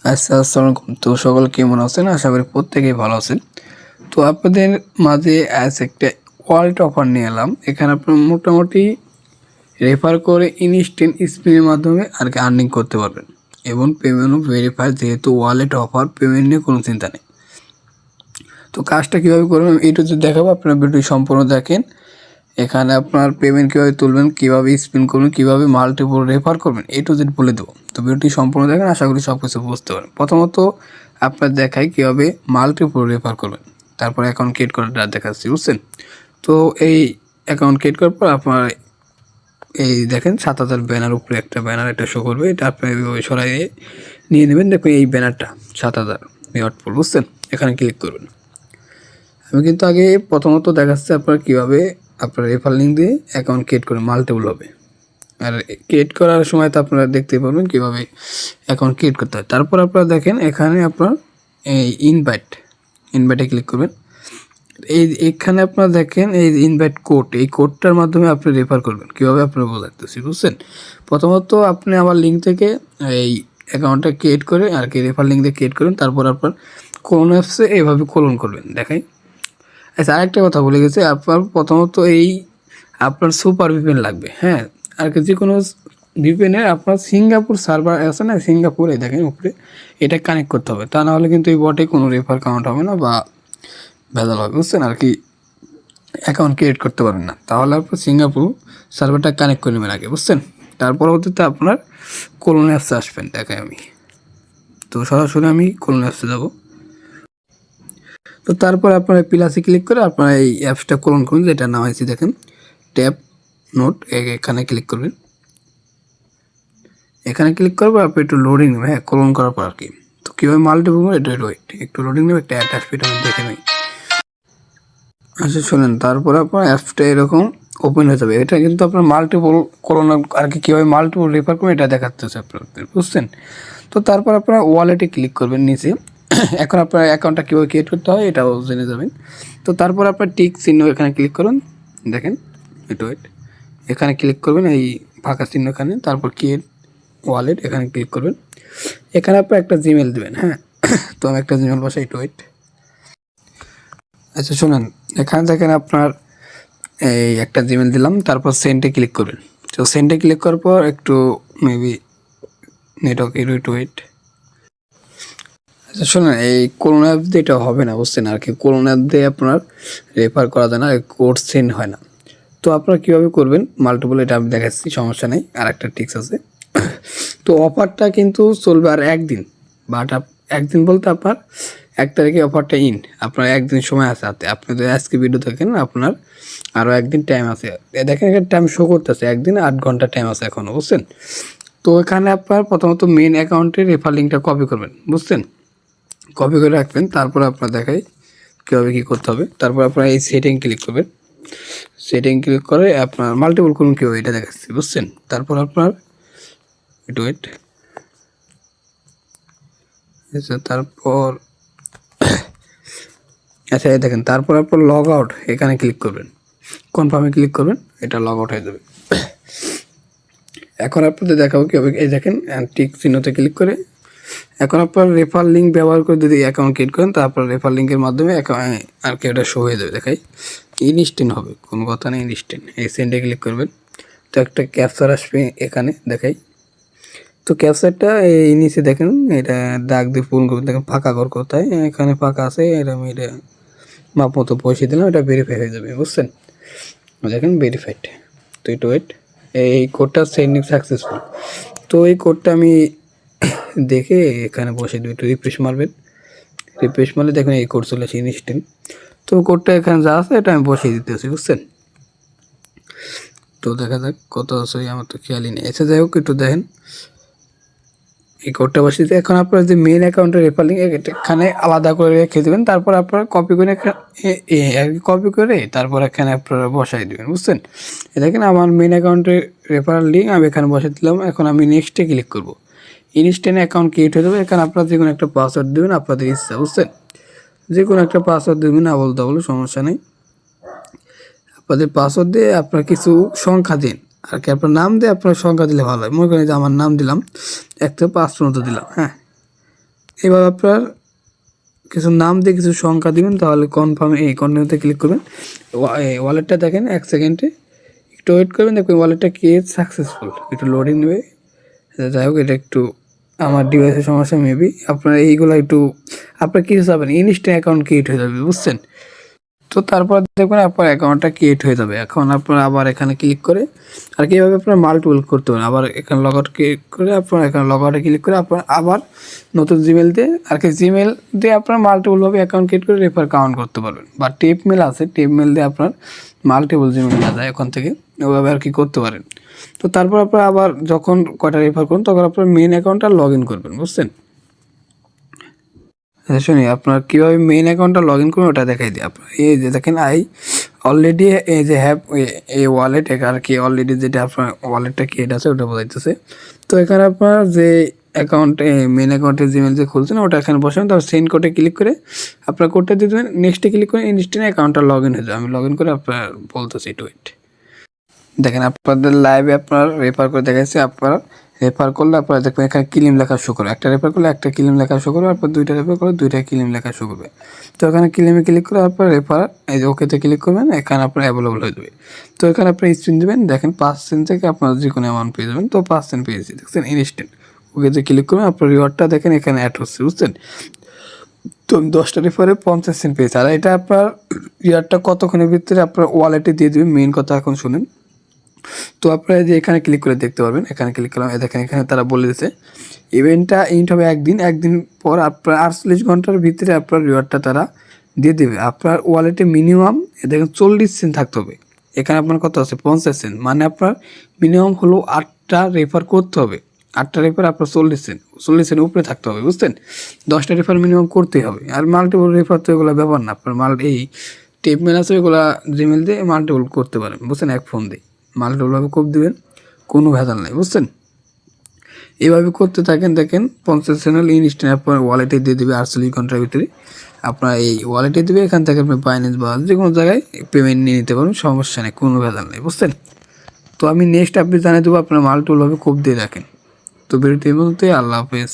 আচ্ছা, আসসালামু আলাইকুম। তো সকলে কেমন আছেন? আশা করি প্রত্যেকেই ভালো আছেন। তো আপনাদের মাঝে আজ একটা ওয়ালেট অফার নিয়ে এলাম। এখানে আপনার মোটামুটি রেফার করে ইনস্ট্যান্ট স্পিনের মাধ্যমে আর কি আর্নিং করতে পারবেন এবং পেমেন্টও ভেরিফাই, যেহেতু ওয়ালেট অফার, পেমেন্ট নিয়ে কোনো চিন্তা নেই। তো কাজটা কীভাবে করবেন এইটা যদি দেখাবো, আপনার ভিডিও সম্পূর্ণ দেখেন। এখানে আপনার পেমেন্ট কীভাবে তুলবেন, কীভাবে স্পিন করবেন, কীভাবে মাল্টিপল রেফার করবেন, এই টু জেড বলে দেবো। তো ভিডিওটি সম্পূর্ণ দেখেন, আশা করি সব কিছু বুঝতে পারেন। প্রথমত আপনার দেখাই কীভাবে মাল্টিপল রেফার করবেন, তারপর অ্যাকাউন্ট ক্রিয়েট করাটা দেখাচ্ছি, বুঝছেন? তো এই অ্যাকাউন্ট ক্রিয়েট করার পর আপনার এই দেখেন 7,000 ব্যানার, উপরে একটা ব্যানার একটা শো করবে, এটা আপনি এইভাবে সরাইয়ে নিয়ে নেবেন। দেখুন এই ব্যানারটা 7,000 রিওয়ার্ডফুল, বুঝছেন? এখানে ক্লিক করবেন। আমি কিন্তু আগে প্রথমত দেখাচ্ছি আপনার কীভাবে আপনার রেফার লিঙ্ক দিয়ে অ্যাকাউন্ট ক্রিয়েট করে মাল্টিপল হবে। আর ক্রিয়েট করার সময় তো আপনারা দেখতে পাবেন কীভাবে অ্যাকাউন্ট ক্রিয়েট করতে হয়। তারপর আপনারা দেখেন এখানে আপনার এই ইনভাইটে ক্লিক করবেন। এখানে আপনারা দেখেন এই ইনভাইট কোড, এই কোডটার মাধ্যমে আপনি রেফার করবেন। কীভাবে আপনারা বোঝাতেছি, বুঝছেন? প্রথমত আপনি আমার লিঙ্ক থেকে এই অ্যাকাউন্টটা ক্রিয়েট করে আর কি রেফার লিঙ্ক দিয়ে ক্রিয়েট করেন। তারপর আপনার কোন অ্যাপসে এইভাবে কোলন করবেন, দেখাই। আচ্ছা, আরেকটা কথা বলে গেছে, আপনার প্রথমত এই আপনার সুপার ভিপিএন লাগবে, হ্যাঁ। আর কি যে কোনো ভিপিএনের আপনার সিঙ্গাপুর সার্ভার আছে না, সিঙ্গাপুরে দেখেন উপরে, এটা কানেক্ট করতে হবে। তা না হলে কিন্তু এই বটে কোনো রেফার কাউন্ট হবে না বা ভেজাল হবে, বুঝছেন? আর কি অ্যাকাউন্ট ক্রিয়েট করতে পারবেন না। তাহলে আপনার সিঙ্গাপুর সার্ভারটা কানেক্ট করে নেবেন আগে, বুঝছেন? তার পরবর্তীতে আপনার কোলন অ্যাপসে আসবেন, দেখাই আমি। তো সরাসরি আমি কোলন অ্যাপসে যাব। তো তারপর আপনার প্লাসে ক্লিক করে আপনার এই অ্যাপসটা কোলন করুন, যেটা নাম আছে দেখেন ট্যাপ নোট, এখানে ক্লিক করবেন। এখানে ক্লিক করবো, আপনি একটু লোডিং নেবে, হ্যাঁ, কোলন করার পর আর কি। তো কীভাবে মাল্টিপল এটা ওয়েট একটু লোডিং নেবে, একটা অ্যাটাচ পেট আমি দেখে নিই। আচ্ছা শোনেন, তারপরে আপনার অ্যাপসটা এরকম ওপেন হয়ে যাবে। এটা কিন্তু আপনার মাল্টিপল কোলন আর কি, কীভাবে মাল্টিপল রেফার করবেন এটা দেখাচ্ছে আপনাদের, বুঝছেন? তো তারপর আপনারা ওয়ালেটে ক্লিক করবেন নিচে। এখন আপনার অ্যাকাউন্টটা কীভাবে ক্রিয়েট করতে হয় এটাও জেনে যাবেন। তো তারপর আপনার টিক চিহ্ন এখানে ক্লিক করুন, দেখেন ওয়েট, এখানে ক্লিক করবেন এই ফাঁকা চিহ্নখানে, তারপর ক্রিয়েট ওয়ালেট এখানে ক্লিক করবেন। এখানে আপনার একটা জিমেল দেবেন, হ্যাঁ। তো আমি একটা জিমেল বসাই, ওয়েট। আচ্ছা শোনেন, এখানে দেখেন আপনার এই একটা জিমেল দিলাম, তারপর সেন্ডে ক্লিক করবেন। তো সেন্ডে ক্লিক করার পর একটু মেবি নেটওয়ার্ক ওয়েট। আচ্ছা শোনেন, এই কোলন অ্যাপ দিয়ে এটা হবে না, বুঝছেন? আর কি কোলন অ্যাপ দিয়ে আপনার রেফার করা যায় না, কোড সেন্ড হয় না। তো আপনারা কীভাবে করবেন মাল্টিপল, এটা আমি দেখাচ্ছি, সমস্যা নেই। আর একটা টিক্স আছে। তো অফারটা কিন্তু চলবে আর একদিন, বাট একদিন বলতে আপনার 1 তারিখে অফারটা আপনার একদিন সময় আছে হাতে। আপনি যদি আজকে ভিডিও দেখেন, আপনার আরও একদিন টাইম আছে। দেখেন এখানে টাইম শো করতেছে, একদিন 8 ঘন্টা টাইম আছে এখনও, বুঝছেন? তো এখানে আপনার প্রথমত মেন অ্যাকাউন্টের রেফার লিঙ্কটা কপি করবেন, বুঝছেন? কপি করে রাখবেন। তারপর আপনার দেখাই কীভাবে কী করতে হবে। তারপর আপনার এই সেটিং ক্লিক করবেন। সেটিং ক্লিক করে আপনার মাল্টিপল করুন কীভাবে এটা দেখাচ্ছি, বুঝছেন? তারপর আপনার ওয়েট, আচ্ছা তারপর আচ্ছা এই দেখেন, তারপর আপনার লগ আউট এখানে ক্লিক করবেন, কনফার্মে ক্লিক করবেন, এটা লগ আউট হয়ে যাবে। এখন আপনাদের দেখাবো কীভাবে, এই দেখেন টিক চিহ্নতে ক্লিক করে এখন আপনার রেফার লিঙ্ক ব্যবহার করে যদি অ্যাকাউন্ট ক্রিয়েট করেন, তারপর রেফার লিঙ্কের মাধ্যমে আর কি ওটা শো হয়ে যাবে, দেখাই ইনস্ট্যান্ট হবে, কোনো কথা নেই, ইনস্ট্যান্ট। এই সেন্ডে ক্লিক করবেন। তো একটা ক্যাপচার আসবে এখানে, দেখাই। তো ক্যাপচারটা এই নিচে দেখেন, এটা দাগ দিয়ে পূরণ করবেন। দেখেন ফাঁকা ঘর কোথায়, এখানে ফাঁকা আছে, এটা আমি এটা মাপ মতো পয়সা দিলাম, এটা ভেরিফাই হয়ে যাবে, বুঝছেন? দেখেন ভেরিফাইড। তো একটু ওয়েট, এই কোডটা সেন্ডিং সাকসেসফুল। তো এই কোডটা আমি দেখে এখানে বসে দেবো, একটু রিফ্রেশ মারবেন। রিফ্রেশ মারলে দেখুন এই কোড চলে আসে ইনস্ট্যান্ট। তো কোডটা এখানে যা আছে এটা আমি বসিয়ে দিতেছি, বুঝছেন? তো দেখা যাক কত আছে, আমার তো খেয়ালই নেই। এসে যাই হোক, একটু দেখেন এই কোডটা বসিয়ে দিতে। এখন আপনার যে মেন অ্যাকাউন্টের রেফার লিঙ্ক এখানে আলাদা করে রেখে দেবেন। তারপর আপনারা কপি করে তারপর এখানে আপনারা বসাই দেবেন, বুঝছেন? দেখেন আমার মেন অ্যাকাউন্টের রেফারেল লিঙ্ক আমি এখানে বসিয়ে দিলাম। এখন আমি নেক্সটে ক্লিক করব। ইনস্ট্যান্ট অ্যাকাউন্ট ক্রিয়েট হয়ে যাবে। এখানে আপনারা যে কোনো একটা পাসওয়ার্ড দেবেন, আপনাদের ইচ্ছা, বুঝছেন? যে কোনো একটা পাসওয়ার্ড দেবেন, আবল তাবল, সমস্যা নেই। আপনাদের পাসওয়ার্ড দিয়ে আপনার কিছু সংখ্যা দিন, আর কি আপনার নাম দিয়ে আপনার সংখ্যা দিলে ভালো হয়। মনে করেন যে আমার নাম দিলাম 1 থেকে 5 পর্যন্ত দিলাম, হ্যাঁ। এবার আপনার কিছু নাম দিয়ে কিছু সংখ্যা দিবেন, তাহলে কনফার্ম এই কন্টিনিউতে ক্লিক করবেন। ওয়ালেটটা দেখেন 1 সেকেন্ডে একটু ওয়েট করবেন, দেখবেন ওয়ালেটটা ক্রিয়েট সাকসেসফুল, একটু লোডিং নেবে। যাই হোক, এটা একটু আমার ডিভাইসের সমস্যা, মেবি আপনারা এইগুলো একটু আপনার কিছু যাবেন ইনস্ট্যান্ট অ্যাকাউন্ট ক্রিয়েট হয়ে যাবে, বুঝছেন। তো তারপর দেখবেন আপনার অ্যাকাউন্টটা ক্রিয়েট হয়ে যাবে। এখন আপনারা আবার এখানে ক্লিক করে আর কীভাবে আপনার মাল্টিপল করতে পারেন, আবার এখানে লগ আউট ক্লিক করে আপনার এখানে লগ আউটে ক্লিক করে আপনার আবার নতুন জিমেল দিয়ে আর কি জিমেল দিয়ে আপনার মাল্টিপলভাবে অ্যাকাউন্ট ক্রিয়েট করে রেফার কাউন্ট করতে পারবেন। বা টেপ মেল আছে, টেপ মেল দিয়ে আপনার মাল্টিপল জিমেল না যায় ওখান থেকে, ওইভাবে আর কি করতে পারেন। তো তারপর আপনার আবার যখন কয়টা রেফার করুন তখন আপনার মেন অ্যাকাউন্টটা লগ ইন করবেন, বুঝছেন। শুনি আপনার কীভাবে মেইন অ্যাকাউন্টটা লগ ইন করবেন ওটা দেখাই দিই। আপনার এই যে দেখেন অলরেডি এই যে হ্যাভ এই ওয়ালেট আর কি অলরেডি যেটা আপনার ওয়ালেটটা ক্রিয়েট আছে ওটা বোঝাইতেছে। তো এখানে আপনার যে অ্যাকাউন্টে মেন অ্যাকাউন্টে জিমেল যে খুলছেন ওটা এখানে বসাবেন, তারপর সেন্ড কোডে ক্লিক করে আপনার কোডটা দিয়ে দেবেন, নেক্সটে ক্লিক করে ইনস্ট্যান্ট অ্যাকাউন্টটা লগ ইন হয়ে যাবে। আমি লগ ইন করে আপনার বলতেছি, একটু ওয়েট। দেখেন আপনাদের লাইভে আপনার রেফার করে দেখাচ্ছে, আপনার রেফার করলে আপনারা দেখবেন এখানে কিলিম লেখা শো করবে, একটা রেফার করলে একটা কিলিম লেখা শো করবে, আপনার দুইটা রেফার করলে দুইটা কিলিম লেখা শো করবে। তো এখানে কিলিমে ক্লিক করে আপনার রেফার এই যে ওকেতে ক্লিক করবেন, এখানে আপনার অ্যাভেলেবল হয়ে যাবে। তো এখানে আপনি স্পিন দেবেন, দেখেন 5 সেন্ট থেকে আপনার যে কোনো অ্যামাউন্ট পেয়ে যাবেন। তো 5 সেন্ট পেয়েছি, দেখছেন ইনস্ট্যান্ট। ওকেতে ক্লিক করবেন, আপনার রিওয়ার্ডটা দেখেন এখানে অ্যাড হচ্ছে, বুঝছেন। তো আমি 10টা রেফারে 50 সেন্ট পেয়েছি। আর এটা আপনার রিওয়ার্ডটা কতক্ষণের ভিতরে আপনার ওয়ালেটে দিয়ে দেবেন, মেইন কথা এখন শুনেন। তো আপনারা যে এখানে ক্লিক করে দেখতে পারবেন, এখানে ক্লিক করলাম, দেখেন এখানে তারা বলে দিয়েছে ইভেন্টটা ইন্ট হবে একদিন পর আপনার 48 ঘন্টার ভিতরে আপনার রিওয়ার্ডটা তারা দিয়ে দেবে। আপনার ওয়ালেটে মিনিমাম দেখেন 40 সেন্ট থাকতে হবে। এখানে আপনার কত আছে 50 সেন্ট, মানে আপনার মিনিমাম হলো 8টা রেফার করতে হবে। 8টা রেফার আপনার 40 সেন্ট উপরে থাকতে হবে, বুঝছেন। 10টা রেফার মিনিমাম করতেই হবে। আর মাল্টিপল রেফার তো এগুলো ব্যাপার না, আপনার এই টেপ মেল আছে ওইগুলো জিমেল দিয়ে মাল্টিপল করতে পারেন, বুঝছেন। এক ফোন দিয়ে মাল্টিপলভাবে কোপ দেবেন, কোনো ভেজাল নাই, বুঝছেন। এইভাবে করতে থাকেন, দেখেন 50 চ্যানেল ইনস্ট্যান্ট আপনার ওয়ালেটে দিয়ে দেবে 48 ঘন্টার ভিতরে। আপনার এই ওয়ালেটে দেবে, এখান থেকে আপনি বাইন্যান্স বা যে কোনো জায়গায় পেমেন্ট নিয়ে নিতে পারবেন, সমস্যা নেই, কোনো ভেজাল নেই, বুঝছেন। তো আমি নেক্সট আপনি জানিয়ে দেবো, আপনার মাল্টিপলভাবে কোপ দিয়ে রাখেন। তো ভিডিওটি এই মধ্যে, আল্লাহ হাফেজ।